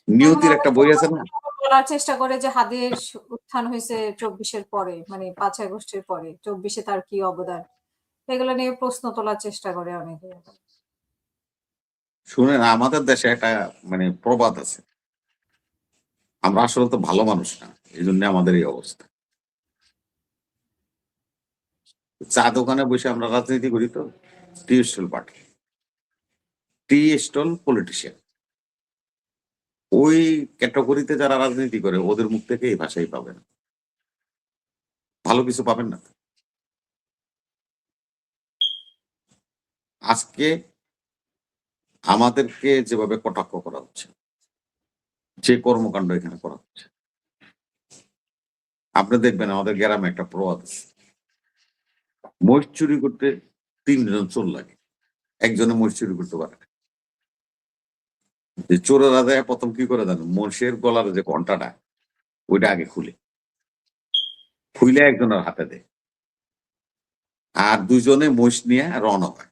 নিয়তির এখন একটা বই আছে না? বলার চেষ্টা করে যে হাদির উত্থান হইছে ২৪ এর পরে, মানে ৫ই আগস্টের পরে। ২৪ এ তার কি অবদান? এগুলো নিয়ে প্রশ্ন তোলার চেষ্টা করে অনেকে। শুনেন, আমাদের দেশে একটা মানে প্রবাদ আছে, আমরা আসলে তো ভালো মানুষ না, এই জন্য আমাদের এই অবস্থা। চা দোকানে বসে আমরা রাজনীতি করি তো, tea stall party, tea stall politician, ওই ক্যাটাগরিতে যারা রাজনীতি করে ওদের মুখ থেকে এই ভাষাই পাবেন, ভালো কিছু পাবেন না। আজকে আমাদেরকে যেভাবে কটাক্ষ করা হচ্ছে, যে কর্মকাণ্ড এখানে করা হচ্ছে, আপনি দেখবেন আমাদের গ্রামে একটা প্রবাদ আছে, মহিষ চুরি করতে ৩ জন চোর লাগে, একজনে মহিষ চুরি করতে পারে না। যে চোরেরা যায় প্রথম কি করে জানেন, মহিষের গলার যে ঘন্টাটা ওইটা আগে খুলে একজনের হাতে দেয়, আর দুজনে মহিষ নিয়ে রওনা হয়।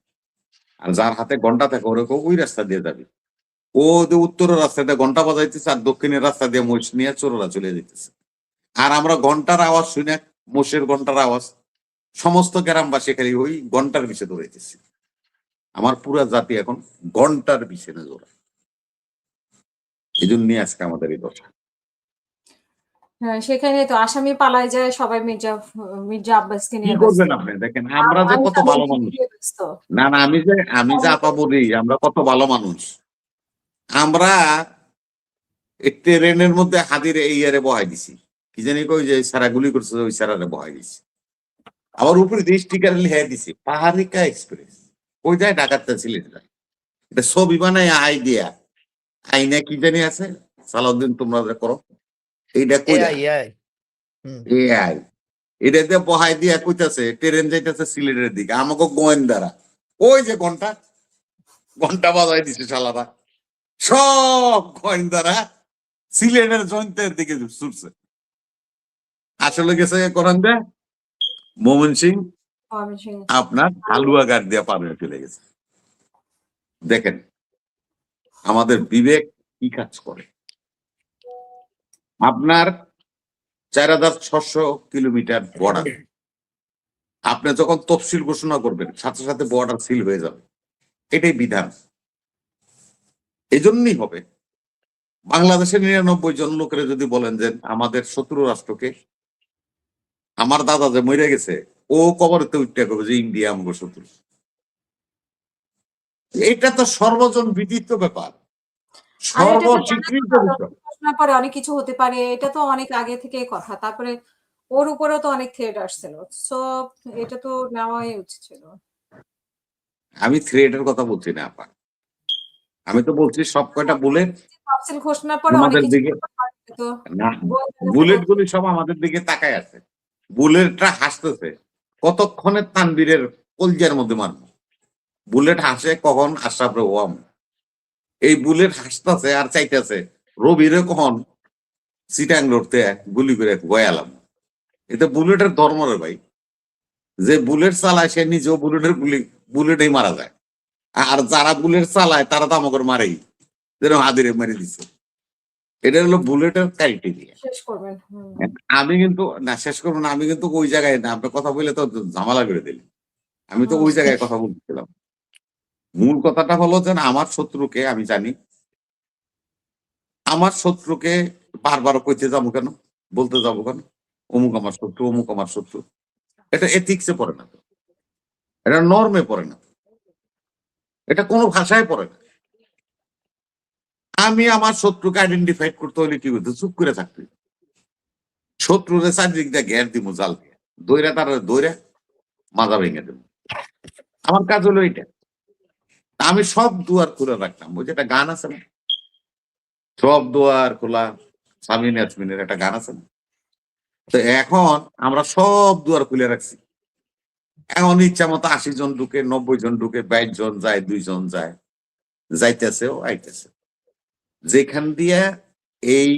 আর যার হাতে ঘন্টা থাকে ওরকম ওই রাস্তা দিয়ে যাবে, ও যে উত্তরের রাস্তা দিয়ে ঘন্টা বাজাইতেছে আর দক্ষিণের রাস্তা দিয়ে মহিষ নিয়ে চোররা চলে যেতেছে। আর আমরা ঘন্টার আওয়াজ শুনে, মোষের ঘন্টার আওয়াজ, সমস্ত গ্রামবাসী খালি ওই ঘন্টার পিছে দৌড়াইতেছি। আমার পুরা জাতি এখন ঘন্টার পিছনে দৌড়ায়, এই জন্যই আজকে আমাদের এই দশা। হ্যাঁ, সেখানে তো আসামি পালায় যায় সবাই মির্জা আব্বাসকে কি নিয়ে ব্যস্ত। করবেন আপনি, দেখেন আমরা যে কত আসামি ভালো মানুষ। নিয়ে ব্যস্ত। না না, আমি যে আপা বলি আমরা কত ভালো মানুষ। আমরা এই ট্রেনের মধ্যে হাদির এই ইয়ারে বহাই দিছি, কি জানি কই যে সারা গুলি করছে ওই সারারে বহাই দিছি। আবার উপরে দিয়ে স্টিকার লিখে দিছি পাহাড়িকা এক্সপ্রেস, ওই যায় ঢাকাতে সিলেট যায়। এটা ছবি বানায় আইডিয়া আইনা কি জানি আছে, সালাউদ্দিন তোমরা যে করো এইটা কইরা এআই এআই এটা দিয়ে বহাই দিয়া কইতাছে ট্রেন যাইতেছে সিলেটের দিকে, আমাকে গোয়েন্দারা ওই যে ঘন্টা ঘন্টা বাজাই দিছে শালারা, সব গোয়েন্দারা সিলেটের জয়ন্তের দিকে ছুটছে। আসলে গেছে করেন দে মোমেন সিং আপনার হালুয়া গাড় দিয়ে পার হয়ে চলে গেছে। দেখেন আমাদের বিবেক কি কাজ করে। আপনার ৪,৬০০ কিলোমিটার বর্ডার, আপনি যখন তফসিল ঘোষণা করবেন সাথে সাথে বর্ডার সিল হয়ে যাবে, এটাই বিধান। এই জন্যই হবে বাংলাদেশের ৯৯ জন লোকের যদি বলেন যে আমাদের শত্রু রাষ্ট্রকে, আমার দাদা যে মরে গেছে ও কবরতে উঠতে করবে যে ইন্ডিয়া আমার শত্রু, এটা তো সর্বজন বিদিত ব্যাপার, সর্বস্বীকৃত বিষয়। পরে অনেক কিছু হতে পারে, এটা তো অনেক আগে থেকে কথা। তারপরে ওর উপরেও তো অনেক থ্রেট আসছিল, সো এটা তো নেওয়াই উচিত ছিল। আমি থ্রেটের কথা বলছি না আপা, আমি তো বলছি সব কয়টা বুলেট তফসিল ঘোষণার পরে অনেক আমাদের কিছু দিকে না, বুলেট গুলি সব আমাদের দিকে তাকায় আছে, বুলেটটা হাসতেছে কতক্ষণে তানবীরের কলজার মধ্যে মারবো। বুলেট হাসে কখন আশরাফ ওয়াম, এই বুলেট হাসতেছে আর চাইতেছে রবিরে কখন সিটাং লড়তে গুলি করে গয়ালাম। এটা বুলেটের ধর্ম রে ভাই, যে বুলেট চালায় সে নিজেও বুলেটের বুলেটেই মারা যায়, আর যারা বুলেট চালায় তারা তো আমাকে মারেই, যেন হাদিরে মেরে দিচ্ছে। এটা হলো বুলেটের ক্রাইটেরিয়া। শেষ করবেন। আমি কিন্তু না শেষ করবো না, আমি কিন্তু ওই জায়গায় না, আপনার কথা বলে তো ঝামেলা করে দিলি। আমি তো ওই জায়গায় কথা বলছিলাম, মূল কথাটা হলো যে আমার শত্রুকে আমি জানি, আমার শত্রুকে বারবার কইতে যাবো কেন, বলতে যাবো কেন অমুক আমার শত্রু অমুক আমার শত্রু, এটা এথিক্সে পড়ে না, এটা নর্মে পড়ে না, এটা কোনো ভাষায় পড়ে না। আমি আমার শত্রুকে আইডেন্টিফাই করতে হলে কি করতে, চুপ করে থাকতে, শত্রুরে চারদিক দিয়ে ঘের দিব জাল দিয়ে, দৈরা তার দৈরা মাজা ভেঙে দেব, আমার কাজ হলো এইটা। আমি সব দুয়ার খুলে রাখতাম, ওই যে একটা গান আছে না, সব দুয়ার খোলা, সামিন ইয়াসমিনের একটা গান আছে না। তো এখন আমরা সব দুয়ার খুলে রাখছি, এখন ইচ্ছা মতো ৮০ জন ঢুকে, ৯০ জন ঢুকে, ২২ জন যায়, ২ জন যায়, যাইতেছেও আইতেছে। যেখান দিয়া এই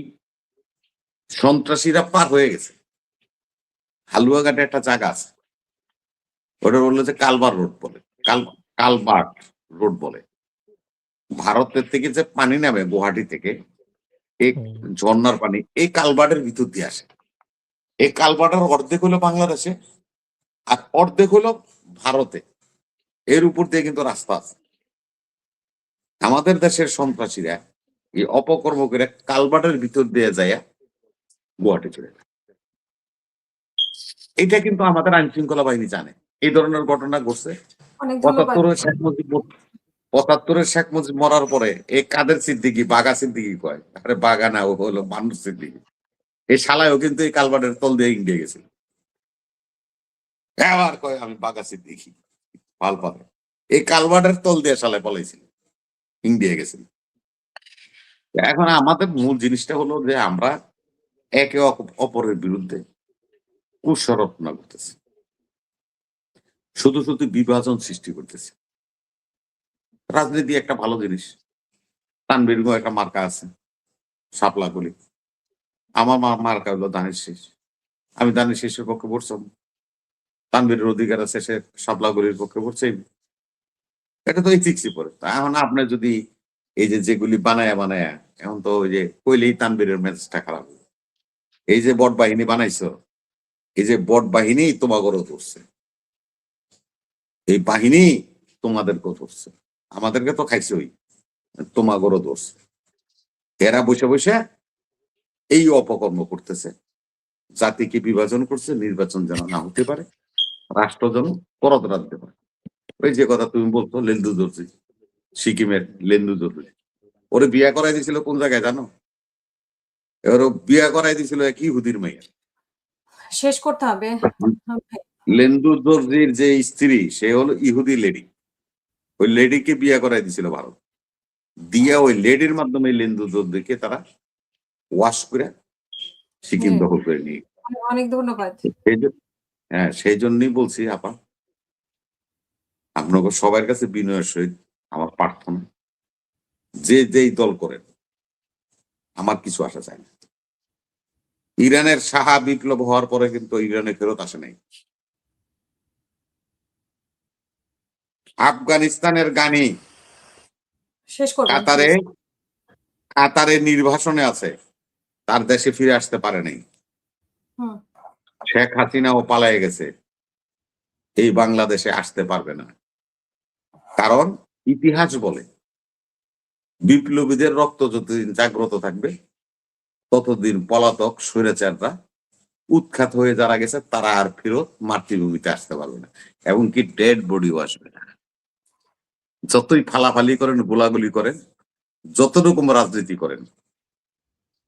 সন্ত্রাসীরা পার হয়ে গেছে, হালুয়াঘাটে একটা জায়গা আছে, ওটা বললো যে কালবার রোড বলে, কালবার্ট রোড বলে। ভারতের থেকে যে পানি নামে গুয়াহাটি থেকে, এই ঝর্ণার পানি এই কালভার্টের ভিতর দিয়ে আসে। এই কালভার্টের অর্ধেক হলো বাংলাদেশে আর অর্ধেক হলো ভারতে। এর উপর দিয়ে কিন্তু রাস্তা আছে। আমাদের দেশের সন্ত্রাসীরা এই অপকর্ম করে কালভার্টের ভিতর দিয়ে যায় গুয়াহাটি চলে যায়। এটা কিন্তু আমাদের আইন শৃঙ্খলা বাহিনী জানে। এই ধরনের ঘটনা ঘটছে। অনেক ধন্যবাদ। ৭৫-এর শেখ মুজিব মরার পরে এই কাদের সিদ্দিকি বাঘা সিদ্দিকি কয়, আরে বাঘা না, ও হলো মানুষ সিদ্দিকি। এই শালায়ও কিন্তু এই কালভার্টের তল দিয়ে ইন্ডিয়া গেছিল। এবার কয় আমি বাঘা সিদ্দিকি, ভাল পাবে। এই কালভার্টের তল দিয়ে শালায় পলাইছিল, ইন্ডিয়া গেছিল। এখন আমাদের মূল জিনিসটা হলো যে আমরা একে অপরের বিরুদ্ধে কুষরচনা করতেছি, শুধু শুধু বিভাজন সৃষ্টি করতেছি। রাজনীতি একটা ভালো জিনিস। তানভীর একটা মার্কা আছে, শাপলা গলি। আমার মার্কা হলো দানের শেষ। আমি দানের শেষের পক্ষে ভরতাম। তানভীরের অধিকার আছে, সে শাপলা গলির পক্ষে ভরছে। এটা তো ইথিক্সই পড়ে। এখন আপনি যদি এই যে যেগুলি বানায়া এখন তো ওই যে কইলেই তানভীরের মেজাজটা খারাপ। এই যে বট বাহিনী বানাইছো, এই যে বট বাহিনী তোমাদেরও ধরছে, এই বাহিনী তোমাদেরকেও ধরছে, আমাদেরকে তো খাইছে, ওই তোমাগরও ধরছে। এরা বসে বসে এই অপকর্ম করতেছে, জাতিকে বিভাজন করছে, নির্বাচন যেন না হতে পারে, রাষ্ট্র যেন করদ রাখতে পারে। ওই যে কথা তুমি বলতো লেন্দু দর্জি, সিকিমের লেন্দু দর্জি, ওরে বিয়া করাই দিছিল কোন জায়গায় জানো? এবার বিয়া করাই দিছিল এক ইহুদির মেয়ে। শেষ করতে হবে। লেন্দু দর্জির যে স্ত্রী, সে হলো ইহুদি লেডি। ওই লেডিকে বিয়া করাই দিছিল ভারত, দিয়া ওই লেডির মাধ্যমে লেন্দু দর্জিকে তারা ওয়াশ করে সিকিম দখল করে নিয়ে। অনেক ধন্যবাদ। হ্যাঁ, সেই জন্যই বলছি আপা, আপনাকে সবার কাছে বিনয়ের সহিত আমার প্রার্থনা, যে যেই দল করেন আমার কিছু আসা চায় না। ইরানের সাহা বিপ্লব হওয়ার পরে কিন্তু ইরানে ফেরত আসে নাই। আফগানিস্তানের গানি শেষ করবেন। কাতারে নির্বাসনে আছে, তার দেশে ফিরে আসতে পারে নাই। শেখ হাসিনাও পালায়ে গেছে, এই বাংলাদেশে আসতে পারবে না। কারণ ইতিহাস বলে বিপ্লবীদের রক্ত যতদিন জাগ্রত থাকবে ততদিন পলাতক স্বৈরাচাররা উৎখাত হয়ে যারা গেছে তারা আর ফেরত মাতৃভূমিতে আসতে পারবে না, এমনকি ডেড বডিও আসবে না। যতই ফালাফালি করেন, গোলাগুলি করেন, যত রকম রাজনীতি করেন,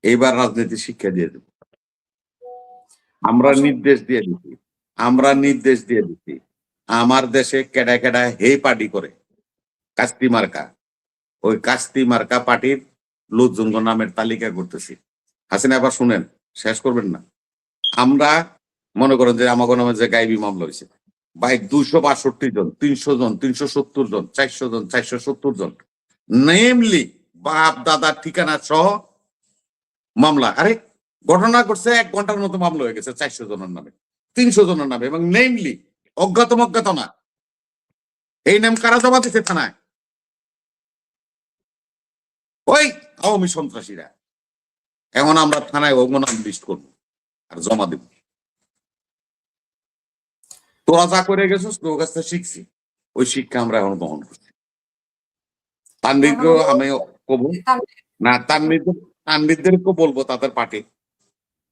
এইবার রাজনীতি শিক্ষা দিয়ে দেব। আমরা নির্দেশ দিয়ে দিচ্ছি আমার দেশে কেডা কেডা হে পার্টি করে কাস্তি মার্কা, ওই কাস্তি মার্কা পার্টির লোকজন নামের তালিকা করতেছি। হাসিনা এবার শুনেন, শেষ করবেন না। আমরা মনে করেন যে আমাকে নামে যে গাইবি মামলা হয়েছে, ভাই 262 জন, 300 জন, 370 জন, 400 জন, 470 জন, নেমলি বাপ দাদার ঠিকানা সহ মামলা। আরে ঘটনা করছে 1 ঘন্টার মতো মামলা হয়ে গেছে 400 জনের নামে, 300 জনের নামে, এবং নেমলি অজ্ঞাত না। এই নাম কারা জমা দিচ্ছে থানায়? ওই আওয়ামী সন্ত্রাসীরা। এখন আমরা থানায় নাম লিস্ট করবো আর জমা দেব। তোরা যা করে গেছিস তোর কাছ থেকে শিখছি, ওই শিক্ষা আমরা এখন বহন করছি। তানভীরকেও আমি কবো না, তানভীরদেরকেও বলবো তাদের পার্টি,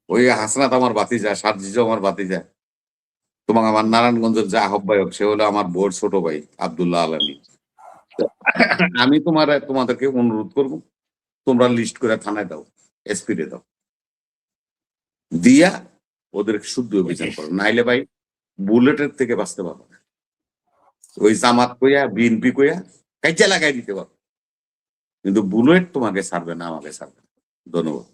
ওই হাসনাত আমার বাতিজা, সার্জিজ আমার বাতিজা, তোমার আমার নারায়ণগঞ্জের যে আহ্বায়ক সে হলো আমার বোর্ড ছোট ভাই আব্দুল্লাহ আলমী। আমি তোমাদেরকে অনুরোধ করবো, তোমরা লিস্ট করে থানায় দাও, এসপি রে দাও, দিয়া ওদেরকে শুদ্ধ অভিযান করো, নাইলে ভাই বুলেটের থেকে বাঁচতে পারবো না। ওই জামাত কইয়া বিএনপি কইয়া কাইজা লাগাই দিতে পারো, কিন্তু বুলেট তোমাকে ছাড়বে না, আমাকে ছাড়বে না। ধন্যবাদ।